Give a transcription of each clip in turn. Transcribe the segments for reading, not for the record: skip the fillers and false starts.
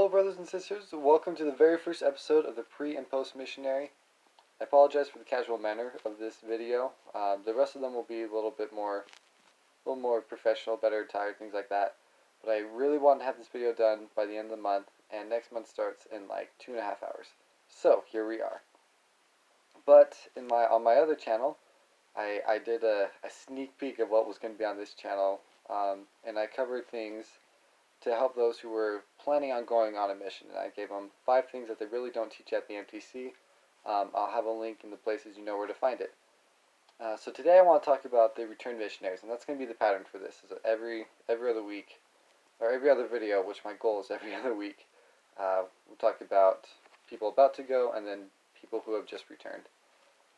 Hello, brothers and sisters. Welcome to the very first episode of the pre and post missionary. I apologize for the casual manner of this video. The rest of them will be a little more professional, better tired, things like that. But I really want to have this video done by the end of the month, and next month starts in like 2.5 hours. So here we are. But on my other channel, I did a sneak peek of what was going to be on this channel, and I covered things to help those who were planning on going on a mission. And I gave them 5 things that they really don't teach at the MTC. I'll have a link in the places you know where to find it. So today I want to talk about the returned missionaries, and that's going to be the pattern for this. Is every other week, or every other video, which my goal is every other week, we'll talk about people about to go and then people who have just returned.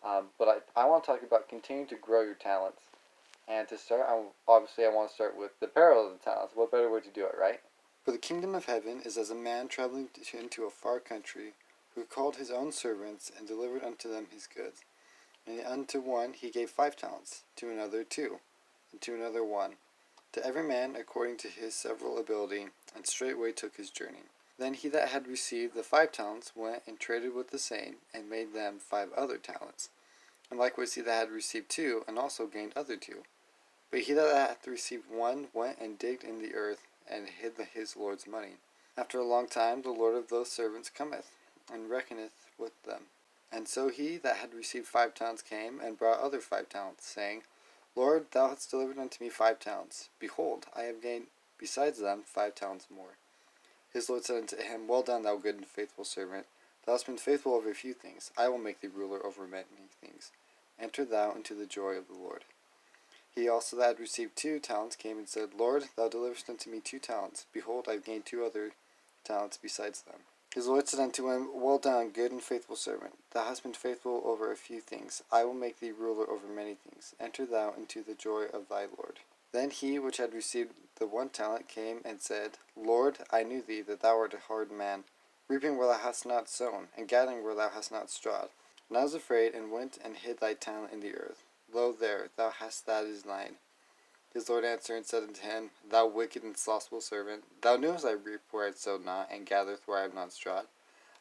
But I want to talk about continuing to grow your talents. And to start, obviously I want to start with the parable of the talents. What better way to do it, right? For the kingdom of heaven is as a man traveling into a far country, who called his own servants, and delivered unto them his goods. And unto one he gave 5 talents, to another 2, and to another 1, to every man according to his several ability, and straightway took his journey. Then he that had received the 5 talents went and traded with the same, and made them 5 other talents. And likewise he that had received 2, and also gained other 2. But he that hath received 1 went and digged in the earth, and hid his Lord's money. After a long time the Lord of those servants cometh, and reckoneth with them. And so he that had received 5 talents came, and brought other 5 talents, saying, Lord, thou hast delivered unto me 5 talents. Behold, I have gained besides them 5 talents more. His Lord said unto him, Well done, thou good and faithful servant. Thou hast been faithful over a few things. I will make thee ruler over many things. Enter thou into the joy of the Lord. He also that had received 2 talents came and said, Lord, thou deliverest unto me 2 talents. Behold, I have gained 2 other talents besides them. His Lord said unto him, Well done, good and faithful servant. Thou hast been faithful over a few things. I will make thee ruler over many things. Enter thou into the joy of thy Lord. Then he which had received the 1 talent came and said, Lord, I knew thee, that thou art a hard man, reaping where thou hast not sown, and gathering where thou hast not strawed. And I was afraid, and went and hid thy talent in the earth. Lo there, thou hast that is thine. His Lord answered and said unto him, Thou wicked and slothful servant, thou knewest I reap where I sowed not, and gathereth where I have not strawed.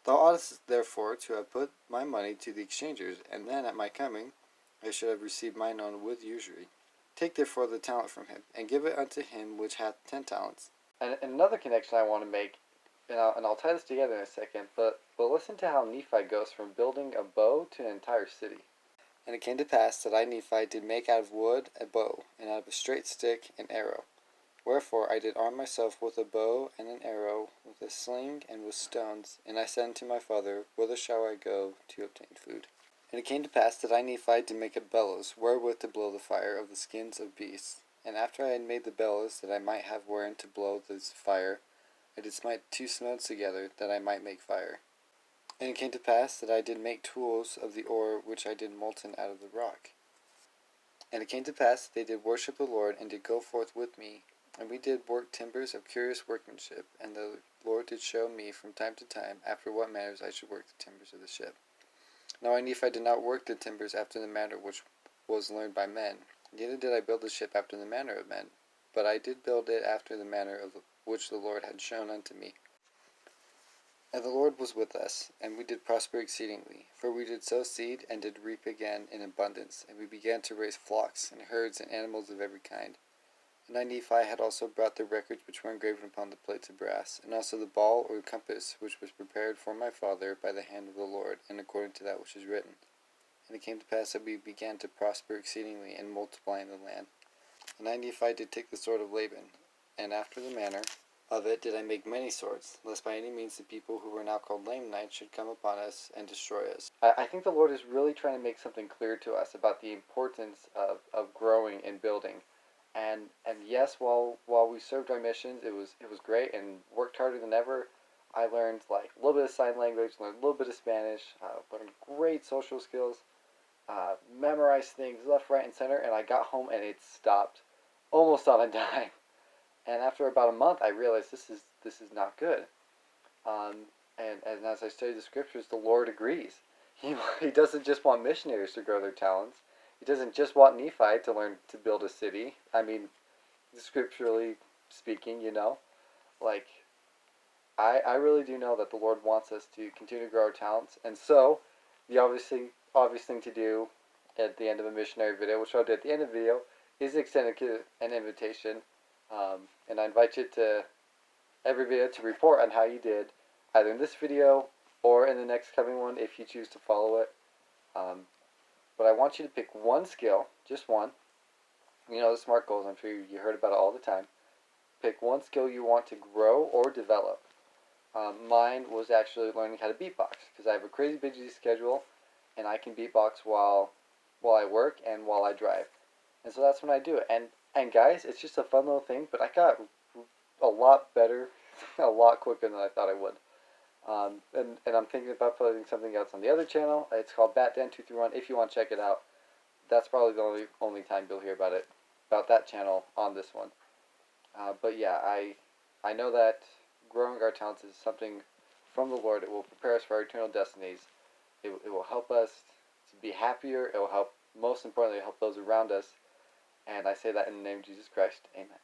Thou oughtest therefore to have put my money to the exchangers, and then at my coming I should have received mine own with usury. Take therefore the talent from him, and give it unto him which hath 10 talents. And another connection I want to make, and I'll tie this together in a second, but listen to how Nephi goes from building a bow to an entire city. And it came to pass that I, Nephi, did make out of wood a bow, and out of a straight stick an arrow. Wherefore I did arm myself with a bow and an arrow, with a sling and with stones. And I said unto my father, Whither shall I go to obtain food? And it came to pass that I, Nephi, did make a bellows, wherewith to blow the fire of the skins of beasts. And after I had made the bellows, that I might have wherein to blow this fire, I did smite 2 stones together, that I might make fire. And it came to pass that I did make tools of the ore which I did molten out of the rock. And it came to pass that they did worship the Lord, and did go forth with me. And we did work timbers of curious workmanship, and the Lord did show me from time to time after what manners I should work the timbers of the ship. Now I, Nephi, did not work the timbers after the manner which was learned by men, neither did I build the ship after the manner of men, but I did build it after the manner of which the Lord had shown unto me. And the Lord was with us, and we did prosper exceedingly, for we did sow seed, and did reap again in abundance, and we began to raise flocks, and herds, and animals of every kind. And I, Nephi, had also brought the records which were engraven upon the plates of brass, and also the ball or compass which was prepared for my father by the hand of the Lord, and according to that which is written. And it came to pass that we began to prosper exceedingly, and multiply in the land. And I, Nephi, did take the sword of Laban, and after the manner of it did I make many swords, lest by any means the people who were now called Lamanites should come upon us and destroy us. I think the Lord is really trying to make something clear to us about the importance of growing and building. And yes, while we served our missions, it was great and worked harder than ever. I learned like a little bit of sign language, learned a little bit of Spanish, learned great social skills, memorized things left, right, and center, and I got home and it stopped almost on a dime. And after about a month, I realized this is not good. And as I study the scriptures, the Lord agrees. He doesn't just want missionaries to grow their talents. He doesn't just want Nephi to learn to build a city. I mean, scripturally speaking, like I really do know that the Lord wants us to continue to grow our talents, and so the obvious thing to do at the end of a missionary video, which I'll do at the end of the video, is extend an invitation, and I invite you to every video to report on how you did, either in this video or in the next coming one if you choose to follow it. But I want you to pick one skill, just one. You know the SMART goals, I'm sure you heard about it all the time. Pick one skill you want to grow or develop. Mine was actually learning how to beatbox, because I have a crazy busy schedule, and I can beatbox while I work and while I drive. And so that's when I do it. And guys, it's just a fun little thing, but I got a lot better, a lot quicker than I thought I would. And I'm thinking about putting something else on the other channel. It's called BatDan231. If you want to check it out, that's probably the only time you'll hear about that channel on this one. But yeah, I know that growing our talents is something from the Lord. It will prepare us for our eternal destinies. It will help us to be happier. It will help, most importantly, help those around us. And I say that in the name of Jesus Christ. Amen.